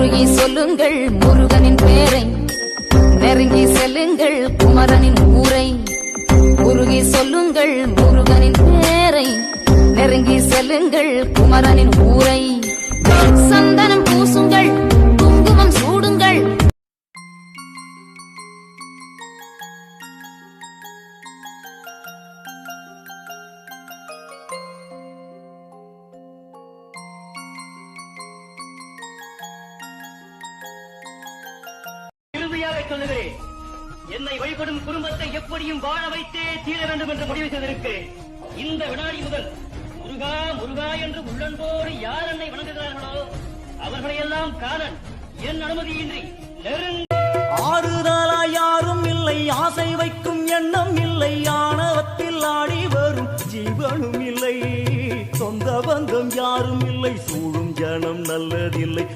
உருகி சொல்லுங்கள் முருகனின் பேரை, நெருங்கி செல்லுங்கள் குமரனின் ஊரை. உருகி சொல்லுங்கள் முருகனின் பேரை, நெருங்கி செல்லுங்கள் குமரனின் ஊரை. சந்தனம் பூசுங்கள், குங்குமம் சூடுங்கள். இறுதியாக சொல்லுகிறேன், என்னை வழிபடும் குடும்பத்தை எப்படியும் வாழ வைத்தே தீர வேண்டும் என்று முடிவு செய்திருக்கிறேன். இந்த வினாடி முதல் முருகா முருகா என்று உள்ளன்போடு யார் என்னை வணங்குகிறார்களோ அவர்களையெல்லாம் காணன் என் அனுமதியின்றி ஆறுதலா யாரும் இல்லை, ஆசை வைக்கும் எண்ணம் இல்லை, ஆணவத்தில் ஆடி வரும் ஜீவனும் இல்லை, சொந்த பந்தம் யாரும் இல்லை, சூழும் ஜனம் நல்லதில்லை.